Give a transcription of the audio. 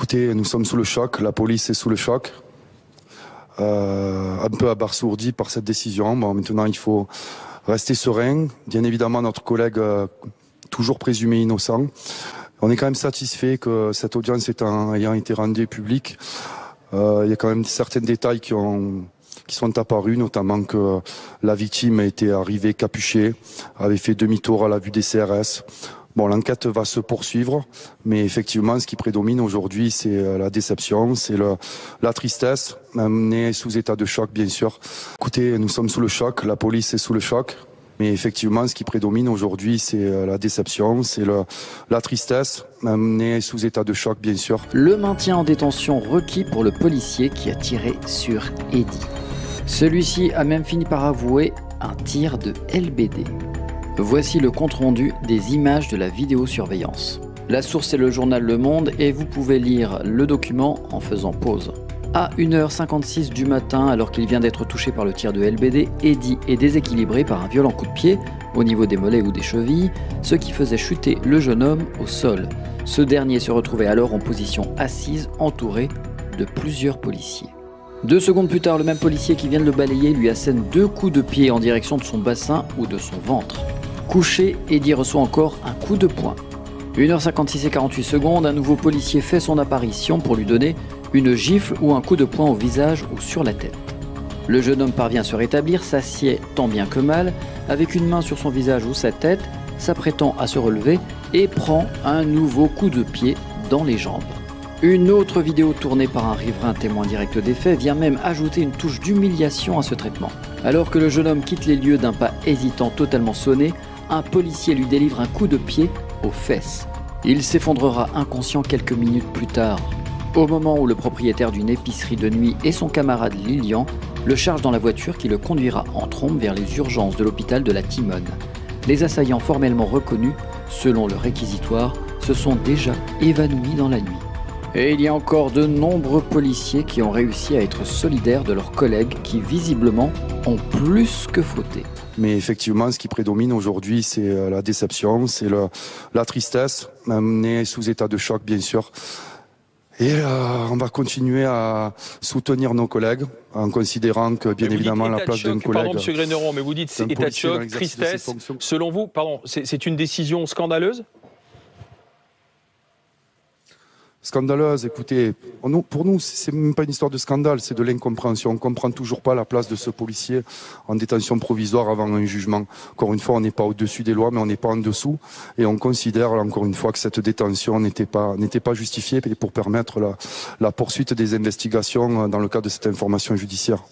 Écoutez, nous sommes sous le choc, la police est sous le choc, un peu abasourdi par cette décision. Bon, maintenant, il faut rester serein. Bien évidemment, notre collègue, toujours présumé innocent. On est quand même satisfait que cette audience ayant été rendue publique, il y a quand même certains détails qui sont apparus, notamment que la victime était arrivée capuchée, avait fait demi-tour à la vue des CRS. Bon, l'enquête va se poursuivre, mais effectivement, ce qui prédomine aujourd'hui, c'est la déception, c'est la tristesse, amenée sous état de choc, bien sûr. Écoutez, nous sommes sous le choc, la police est sous le choc, mais effectivement, ce qui prédomine aujourd'hui, c'est la déception, c'est la tristesse, amenée sous état de choc, bien sûr. Le maintien en détention requis pour le policier qui a tiré sur Eddy. Celui-ci a même fini par avouer un tir de LBD. Voici le compte-rendu des images de la vidéosurveillance. La source est le journal Le Monde et vous pouvez lire le document en faisant pause. À 1h56 du matin, alors qu'il vient d'être touché par le tir de LBD, Eddy est déséquilibré par un violent coup de pied au niveau des mollets ou des chevilles, ce qui faisait chuter le jeune homme au sol. Ce dernier se retrouvait alors en position assise, entouré de plusieurs policiers. 2 secondes plus tard, le même policier qui vient de le balayer lui assène 2 coups de pied en direction de son bassin ou de son ventre. Couché, Eddy reçoit encore un coup de poing. 1h56 et 48 secondes, un nouveau policier fait son apparition pour lui donner une gifle ou un coup de poing au visage ou sur la tête. Le jeune homme parvient à se rétablir, s'assied tant bien que mal, avec une main sur son visage ou sa tête, s'apprêtant à se relever et prend un nouveau coup de pied dans les jambes. Une autre vidéo tournée par un riverain témoin direct des faits vient même ajouter une touche d'humiliation à ce traitement. Alors que le jeune homme quitte les lieux d'un pas hésitant totalement sonné, un policier lui délivre un coup de pied aux fesses. Il s'effondrera inconscient quelques minutes plus tard. Au moment où le propriétaire d'une épicerie de nuit et son camarade Lilian le chargent dans la voiture qui le conduira en trombe vers les urgences de l'hôpital de la Timone. Les assaillants formellement reconnus, selon le réquisitoire, se sont déjà évanouis dans la nuit. Et il y a encore de nombreux policiers qui ont réussi à être solidaires de leurs collègues qui visiblement ont plus que fauté. Mais effectivement, ce qui prédomine aujourd'hui, c'est la déception, c'est la tristesse, amenée sous état de choc, bien sûr. Et on va continuer à soutenir nos collègues en considérant que, bien évidemment, la place d'un collègue... Pardon, M. Gréneron, mais vous dites c'est état de choc, tristesse. Selon vous, pardon, c'est une décision scandaleuse ? Scandaleuse, écoutez, pour nous, c'est même pas une histoire de scandale, c'est de l'incompréhension. On ne comprend toujours pas la place de ce policier en détention provisoire avant un jugement. Encore une fois, on n'est pas au-dessus des lois, mais on n'est pas en dessous. Et on considère, encore une fois, que cette détention n'était pas justifiée pour permettre la poursuite des investigations dans le cadre de cette information judiciaire.